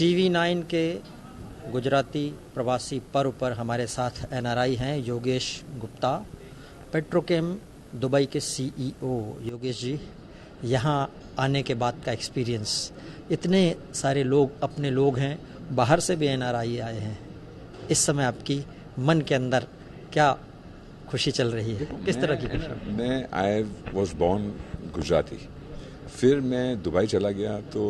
TV9 के गुजराती प्रवासी पर्व पर हमारे साथ NRI हैं योगेश गुप्ता, पेट्रोकेम दुबई के CEO। योगेश जी, यहाँ आने के बाद का एक्सपीरियंस, इतने सारे लोग अपने लोग हैं, बाहर से भी NRI आए हैं, इस समय आपकी मन के अंदर क्या खुशी चल रही है, किस तरह की खुशी? मैं आई वॉज बॉर्न गुजराती, फिर मैं दुबई चला गया तो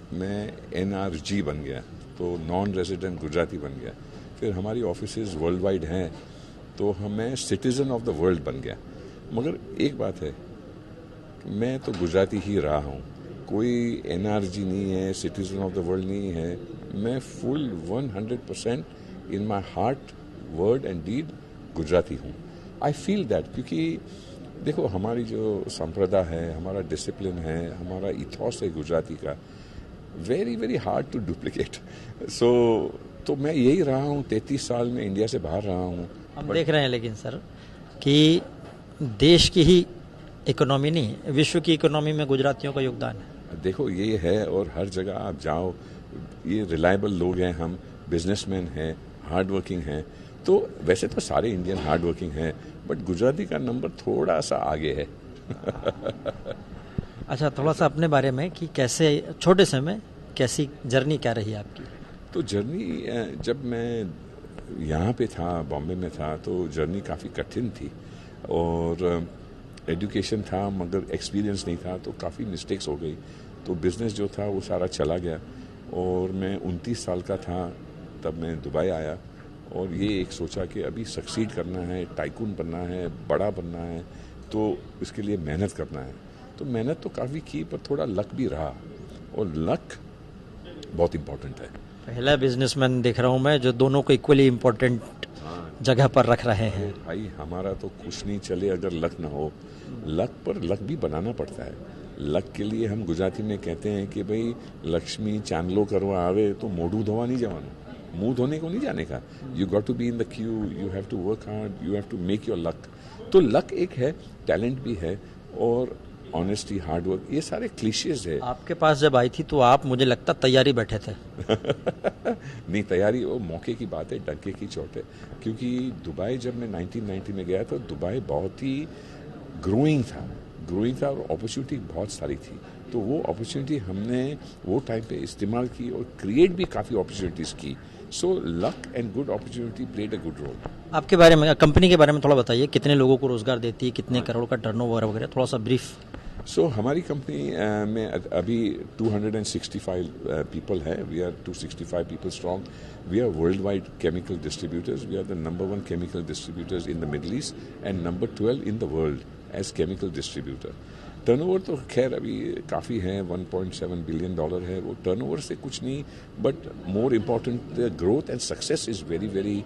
मैं NRG बन गया, तो नॉन रेजिडेंट गुजराती बन गया। फिर हमारी ऑफिसेज वर्ल्ड वाइड हैं तो मैं सिटीज़न ऑफ द वर्ल्ड बन गया। मगर एक बात है, मैं तो गुजराती ही रहा हूँ, कोई NRG नहीं है, सिटीज़न ऑफ द वर्ल्ड नहीं है। मैं full 100% in my heart, word and deed Gujarati हूँ। आई फील दैट, क्योंकि देखो हमारी जो संप्रदाय है, हमारा डिसिप्लिन है, हमारा इथॉस है गुजराती का, very very hard to duplicate. So तो मैं यही रहा हूँ, 33 साल में इंडिया से बाहर रहा हूँ। हम देख रहे हैं लेकिन सर कि देश की ही इकोनॉमी नहीं, विश्व की इकोनॉमी में गुजरातियों का योगदान है। देखो ये है, और हर जगह आप जाओ, ये रिलायबल लोग हैं, हम बिजनेसमैन हैं, हार्ड वर्किंग हैं। तो वैसे तो सारे इंडियन हार्ड वर्किंग हैं, बट गुजराती का नंबर थोड़ा सा आगे है। अच्छा, थोड़ा सा अपने बारे में कि कैसे छोटे समय कैसी जर्नी क्या रही आपकी? तो जर्नी, जब मैं यहाँ पे था, बॉम्बे में था, तो जर्नी काफ़ी कठिन थी, और एजुकेशन था मगर एक्सपीरियंस नहीं था, तो काफ़ी मिस्टेक्स हो गई। तो बिज़नेस जो था वो सारा चला गया, और मैं 29 साल का था तब मैं दुबई आया, और ये एक सोचा कि अभी सक्सीड करना है, टाइकून बनना है, बड़ा बनना है, तो इसके लिए मेहनत करना है। तो मेहनत तो काफ़ी की, पर थोड़ा लक भी रहा, और लक बहुत इम्पोर्टेंट है। पहला बिजनेसमैन देख रहा हूँ मैं जो दोनों को इक्वली इम्पोर्टेंट जगह पर रख रहे हैं। भाई हमारा तो कुछ नहीं चले अगर लक ना हो, लक पर लक भी बनाना पड़ता है। लक के लिए हम गुजराती में कहते हैं कि भाई लक्ष्मी चांदलो करवा आवे तो मोढ़ू धोवा नहीं जवानो, मुंह धोने को नहीं जाने का। You got to be in the queue, you have to work hard, you have to make your luck. तो लक एक है, टैलेंट भी है, और ऑनेस्टी, हार्ड वर्क, ये सारे क्लीशेज है। आपके पास जब आई थी तो आप, मुझे लगता, तैयारी बैठे थे। नहीं, तैयारी वो मौके की बात है, डंके की चोट है। क्योंकि दुबई जब मैं 1990 में गया तो दुबई बहुत ही ग्रोइंग था, और अपॉर्चुनिटी बहुत सारी थी। तो वो अपॉर्चुनिटी हमने वो टाइम पे इस्तेमाल की, और क्रिएट भी काफ़ी अपॉर्चुनिटीज़ की। So luck and good opportunity played a good role. आपके बारे में, कंपनी के बारे में थोड़ा बताइए, कितने लोगों को रोजगार देती है, कितने करोड़ का टर्नओवर वगैरह, थोड़ा सा ब्रीफ। सो हमारी कंपनी में अभी 265 पीपल है। We are 265 people strong. We are world wide chemical distributors. We are the number 1 chemical distributors in the Middle East and number 12 in the world as chemical distributor. Turnover तो खैर अभी काफ़ी है, $1.7 billion है। वो turnover से कुछ नहीं, but more important the growth and success is very very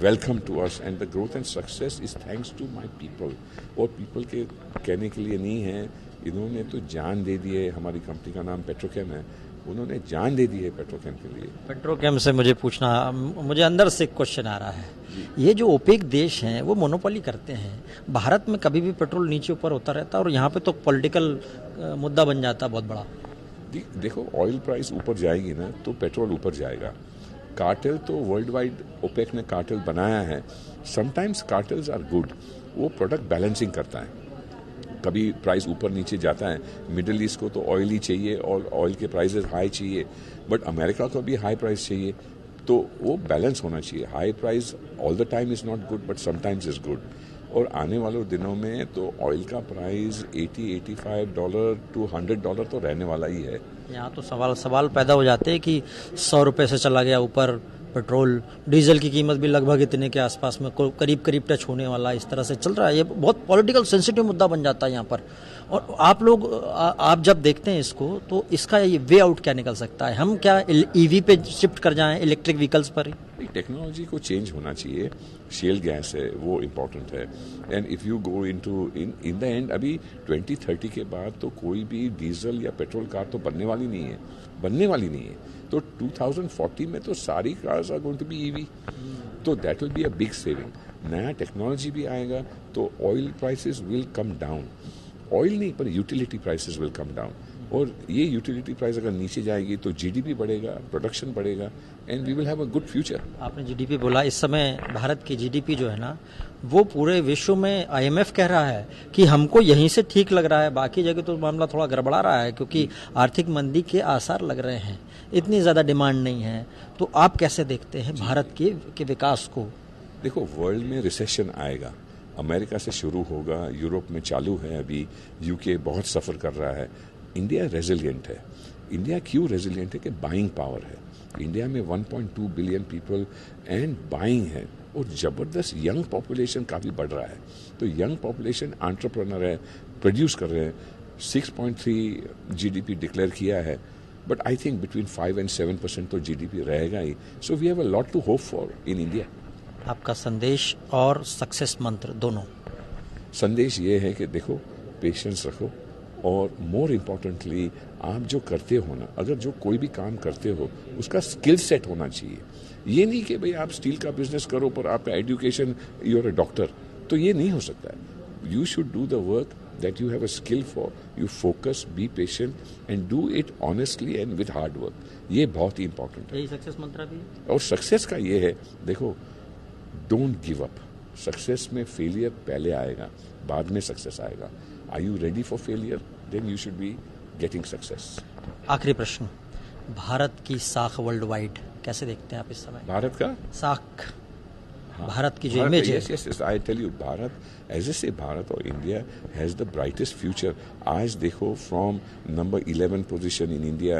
welcome to us, and the growth and success is thanks to my people. और पीपल के कहने के लिए नहीं है, इन्होंने तो जान दे दी है। हमारी कंपनी का नाम पेट्रोकेम है, उन्होंने जान दे दी है पेट्रोकेम के लिए। पेट्रोकेम से मुझे अंदर से क्वेश्चन आ रहा है, ये जो ओपेक देश हैं वो मोनोपोली करते हैं, भारत में कभी भी पेट्रोल नीचे ऊपर होता रहता है, और यहाँ पे तो पॉलिटिकल मुद्दा बन जाता है बहुत बड़ा। देखो, ऑयल प्राइस ऊपर जाएगी ना तो पेट्रोल ऊपर जाएगा। कार्टेल तो वर्ल्ड वाइड ओपेक ने कार्टेल बनाया है। समटाइम्स कार्टेल्स आर गुड, वो प्रोडक्ट बैलेंसिंग करता है। कभी प्राइस ऊपर नीचे जाता है। मिडिल ईस्ट को तो ऑयल ही चाहिए, और ऑयल के प्राइसेस हाई चाहिए, बट अमेरिका को भी हाई प्राइस चाहिए। तो वो बैलेंस होना चाहिए। High price all the time is not good, but sometimes is good. और आने वाले दिनों में तो ऑयल का प्राइस $80-85 to $100 तो रहने वाला ही है। यहाँ तो सवाल पैदा हो जाते हैं कि 100 रुपये से चला गया ऊपर पेट्रोल, डीजल की कीमत भी लगभग इतने के आसपास में करीब टच होने वाला, इस तरह से चल रहा है। ये बहुत पॉलिटिकल सेंसिटिव मुद्दा बन जाता है यहाँ पर। और आप जब देखते हैं इसको, तो इसका ये वे आउट क्या निकल सकता है? हम क्या ईवी पे शिफ्ट कर जाएं, इलेक्ट्रिक व्हीकल्स पर? टेक्नोलॉजी को चेंज होना चाहिए। शेल गैस है वो इम्पोर्टेंट है, and if you go in the end, अभी 2030 के बाद तो कोई भी डीजल या पेट्रोल कार तो बनने वाली नहीं है। तो 2040 में तो सारी cars are going to be EV, तो that will be a big saving. नया टेक्नोलॉजी भी आएगा तो oil prices will come down. Oil नहीं, पर utility prices will come down. और ये यूटिलिटी प्राइस अगर नीचे जाएगी तो जीडीपी बढ़ेगा, प्रोडक्शन बढ़ेगा and we will have a good future. आपने जीडीपी बोला, इस समय भारत की जीडीपी जो है ना वो पूरे विश्व में आईएमएफ कह रहा है कि हमको यहीं से ठीक लग रहा है, बाकी जगह तो मामला थोड़ा गड़बड़ा रहा है क्योंकि आर्थिक मंदी के आसार लग रहे हैं, इतनी ज़्यादा डिमांड नहीं है। तो आप कैसे देखते हैं भारत के विकास को? देखो, वर्ल्ड में रिसेशन आएगा, अमेरिका से शुरू होगा, यूरोप में चालू है, अभी यूके बहुत सफ़र कर रहा है। इंडिया रेजिलिएंट है। इंडिया क्यों रेजिलिएंट है कि बाइंग पावर है। इंडिया में 1.2 बिलियन पीपल एंड बाइंग है और ज़बरदस्त यंग पॉपुलेशन काफ़ी बढ़ रहा है। तो यंग पॉपुलेशन एंटरप्रेन्योर है, प्रोड्यूस कर रहे हैं। 6.3 जीडीपी डिक्लेयर किया है, but I think between 5 and 7% तो जीडीपी रहेगा ही। So we have a lot to hope for in India. आपका संदेश और सक्सेस मंत्र दोनों? संदेश ये है कि देखो, पेशेंस रखो और मोर इम्पोर्टेंटली आप जो करते हो ना, अगर जो कोई भी काम करते हो उसका स्किल सेट होना चाहिए। ये नहीं कि भाई आप स्टील का बिजनेस करो पर आपका education you are a doctor, तो ये नहीं हो सकता है। You should do the work that you have a skill for, you focus, be patient and do it honestly and with hard work. ये बहुत ही इंपॉर्टेंट है। यही सक्सेस मंत्र भी है। और सक्सेस का ये है, देखो, डोंट गिव अप। सक्सेस में फेलियर पहले आएगा, बाद में सक्सेस आएगा। Are you ready for failure? Then you should be getting success. आखिरी प्रश्न, भारत की साख वर्ल्ड वाइड कैसे देखते हैं आप इस समय? भारत का साख, भारत की जो इमेज है। yes, I tell you, Bharat, as I say, Bharat और India has the brightest future. आज देखो, from number 11 position in India,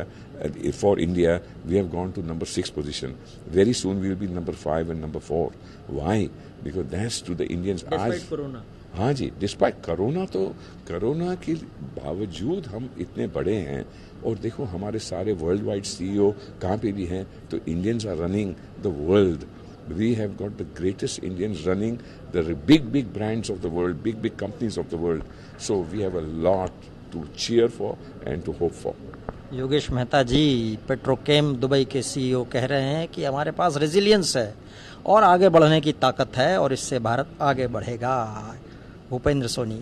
for India, we have gone to number 6 position. Very soon we will be number 5 and number 4. Why? Because that's to the Indians. Despite corona. हाँ जी, despite corona, तो corona के बावजूद हम इतने बड़े हैं। और देखो, हमारे सारे वर्ल्ड वाइड CEO कहाँ पे भी हैं, तो Indians are running the world. We have got the greatest Indians running the big brands of the world, big companies of the world. So we have a lot to cheer for and to hope for. Yogesh Mehta ji, Petrochem Dubai के CEO कह रहे हैं कि हमारे पास resilience है और आगे बढ़ने की ताकत है और इससे भारत आगे बढ़ेगा। भूपेंद्र सोनी,